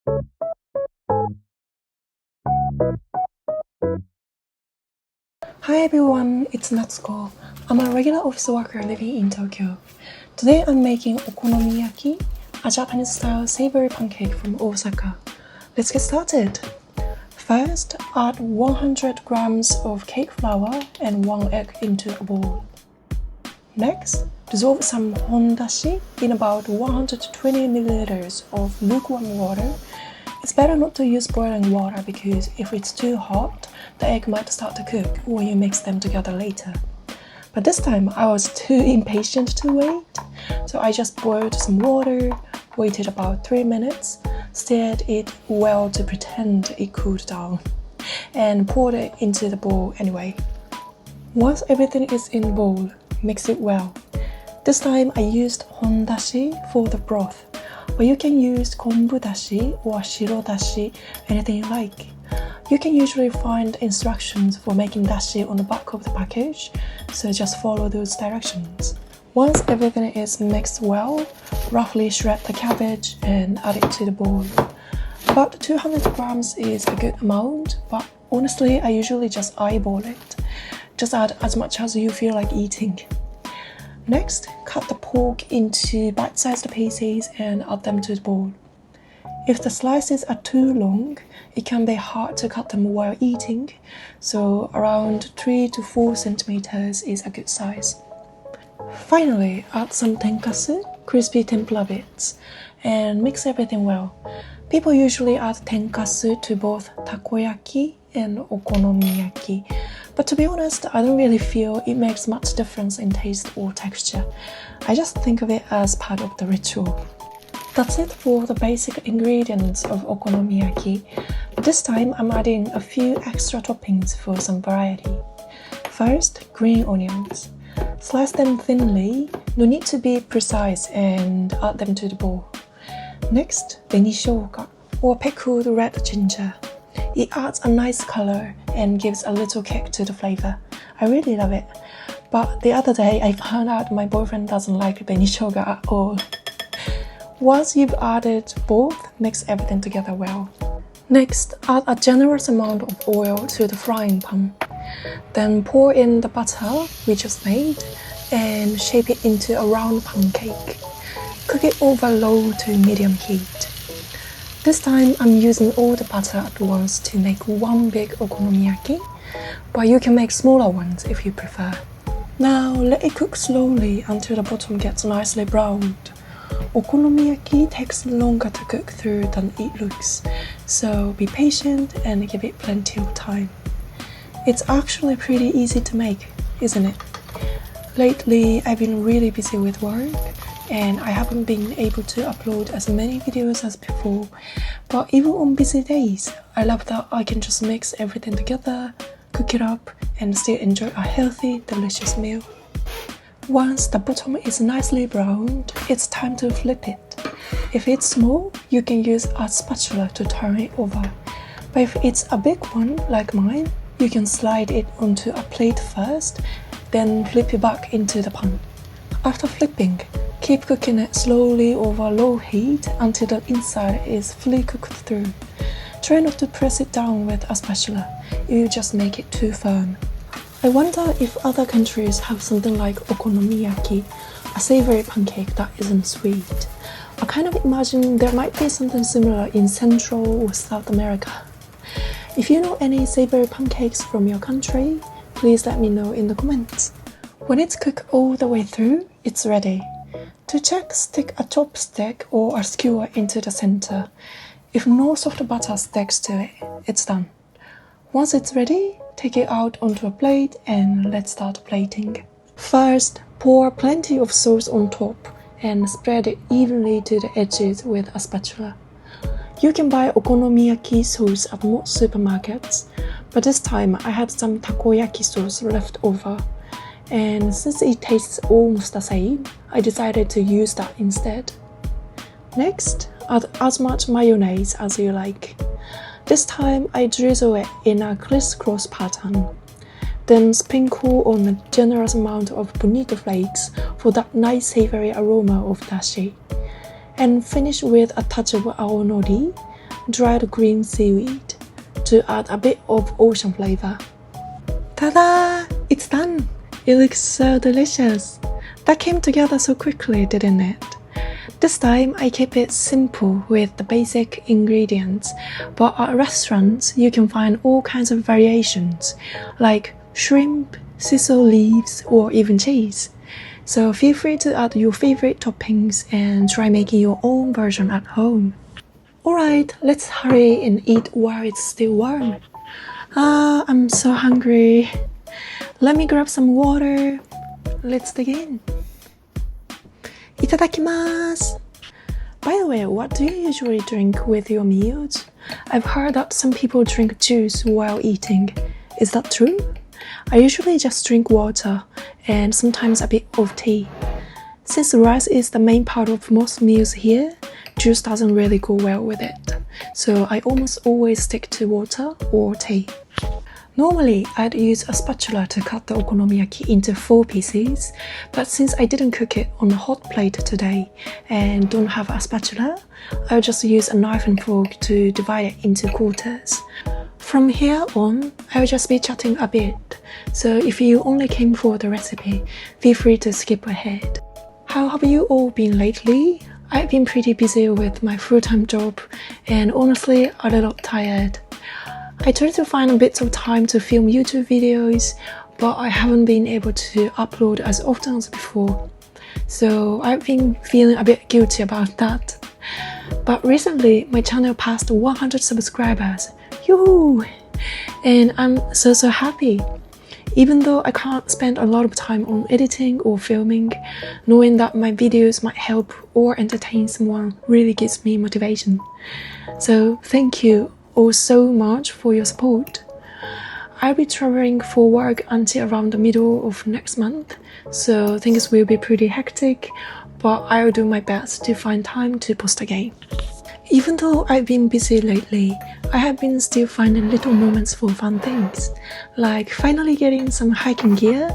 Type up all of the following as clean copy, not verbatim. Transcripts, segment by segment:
Hi everyone, it's Natsuko. I'm a regular office worker living in Tokyo. Today I'm making okonomiyaki, a Japanese-style savory pancake from Osaka. Let's get started. First, add 100 grams of cake flour and 1 egg into a bowl. Next, dissolve some Hondashi in about 120 milliliters of lukewarm water. It's better not to use boiling water because if it's too hot, the egg might start to cook when you mix them together later. But this time I was too impatient to wait, so I just boiled some water, waited about 3 minutes, stirred it well to pretend it cooled down, and poured it into the bowl anyway. Once everything is in the bowl, mix it well. This time I used Hondashi for the broth, but you can use kombu dashi or shiro dashi, anything you like. You can usually find instructions for making dashi on the back of the package, so just follow those directions. Once everything is mixed well, roughly shred the cabbage and add it to the bowl. About 200 grams is a good amount, but honestly I usually just eyeball it. Just add as much as you feel like eating. Next, cut the pork into bite-sized pieces and add them to the bowl. If the slices are too long, it can be hard to cut them while eating, so around 3 to 4 centimeters is a good size. Finally, add some Tenkasu, crispy tempura bits, and mix everything well. People usually add Tenkasu to both takoyaki and okonomiyaki, but to be honest, I don't really feel it makes much difference in taste or texture. I just think of it as part of the ritual. That's it for the basic ingredients of okonomiyaki, but this time I'm adding a few extra toppings for some variety. First, green onions. Slice them thinly, no need to be precise, and add them to the bowl. Next, beni shoga, or pickled red ginger. It adds a nice color and gives a little kick to the flavor. I really love it. But the other day I found out my boyfriend doesn't like beni shoga at all. Once you've added both, mix everything together well. Next, add a generous amount of oil to the frying pan. Then pour in the butter we just made and shape it into a round pancake. Cook it over low to medium heat. This time I'm using all the butter at once to make one big okonomiyaki, but you can make smaller ones if you prefer. Now let it cook slowly until the bottom gets nicely browned. Okonomiyaki takes longer to cook through than it looks, so be patient and give it plenty of time. It's actually pretty easy to make, isn't it? Lately I've been really busy with work, and I haven't been able to upload as many videos as before, but even on busy days, I love that I can just mix everything together, cook it up, and still enjoy a healthy, delicious meal. Once the bottom is nicely browned, it's time to flip it. If it's small, you can use a spatula to turn it over, but if it's a big one like mine, you can slide it onto a plate first, then flip it back into the pan. After flipping, keep cooking it slowly over low heat until the inside is fully cooked through. Try not to press it down with a spatula, it will just make it too firm. I wonder if other countries have something like okonomiyaki, a savory pancake that isn't sweet. I kind of imagine there might be something similar in Central or South America. If you know any savory pancakes from your country, please let me know in the comments. When it's cooked all the way through, it's ready. To check, stick a chopstick or a skewer into the center. If no soft butter sticks to it, it's done. Once it's ready, take it out onto a plate and let's start plating. First, pour plenty of sauce on top and spread it evenly to the edges with a spatula. You can buy okonomiyaki sauce at most supermarkets, but this time I had some takoyaki sauce left over, and since it tastes almost the same, I decided to use that instead. Next, add as much mayonnaise as you like. This time I drizzle it in a crisscross pattern. Then sprinkle on a generous amount of bonito flakes for that nice savory aroma of dashi. And finish with a touch of aonori, dried green seaweed to add a bit of ocean flavor. Ta-da! It's done! It looks so delicious. That came together so quickly, didn't it? This time I keep it simple with the basic ingredients, but at restaurants you can find all kinds of variations, like shrimp, sisal leaves, or even cheese. So feel free to add your favorite toppings and try making your own version at home. Alright, let's hurry and eat while it's still warm. I'm so hungry. Let me grab some water. Let's dig in. Itadakimasu! By the way, what do you usually drink with your meals? I've heard that some people drink juice while eating. Is that true? I usually just drink water and sometimes a bit of tea. Since rice is the main part of most meals here, juice doesn't really go well with it. So I almost always stick to water or tea. Normally, I'd use a spatula to cut the okonomiyaki into 4 pieces, but since I didn't cook it on a hot plate today and don't have a spatula, I'll just use a knife and fork to divide it into quarters. From here on, I'll just be chatting a bit, so if you only came for the recipe, feel free to skip ahead. How have you all been lately? I've been pretty busy with my full-time job and honestly a little tired. I tried to find a bit of time to film YouTube videos, but I haven't been able to upload as often as before. So I've been feeling a bit guilty about that. But recently, my channel passed 100 subscribers. Yoo-hoo! And I'm so happy. Even though I can't spend a lot of time on editing or filming, knowing that my videos might help or entertain someone really gives me motivation. So thank you all so much for your support. I'll be traveling for work until around the middle of next month, so things will be pretty hectic, but I'll do my best to find time to post again. Even though I've been busy lately, I have been still finding little moments for fun things, like finally getting some hiking gear,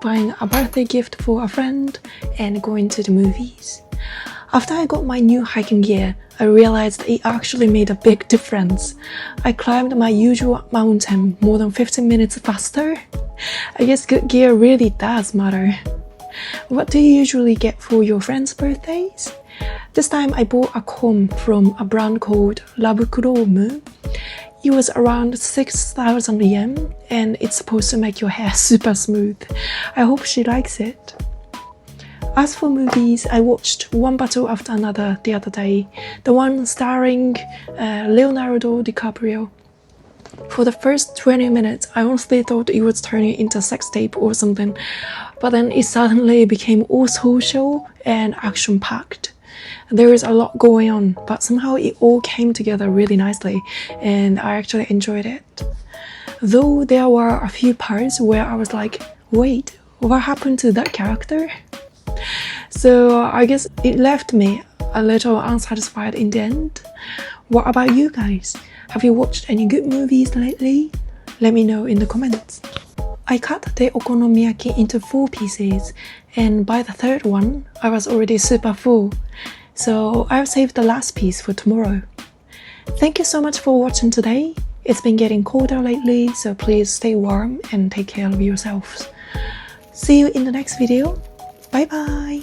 buying a birthday gift for a friend, and going to the movies. After I got my new hiking gear, I realized it actually made a big difference. I climbed my usual mountain more than 15 minutes faster. I guess good gear really does matter. What do you usually get for your friends' birthdays? This time I bought a comb from a brand called lukewarm. It was around 6,000 yen and it's supposed to make your hair super smooth. I hope she likes it. As for movies, I watched one battle after another the other day, the one starring Leonardo DiCaprio. For the first 20 minutes, I honestly thought it was turning into a sex tape or something, but then it suddenly became all social and action-packed. There is a lot going on, but somehow it all came together really nicely, and I actually enjoyed it. Though there were a few parts where I was like, wait, what happened to that character? So I guess it left me a little unsatisfied in the end. What about you guys? Have you watched any good movies lately? Let me know in the comments. I cut the okonomiyaki into 4 pieces, and by the 3rd one, I was already super full. So I've saved the last piece for tomorrow. Thank you so much for watching today. It's been getting colder lately, so please stay warm and take care of yourselves. See you in the next video. Bye bye!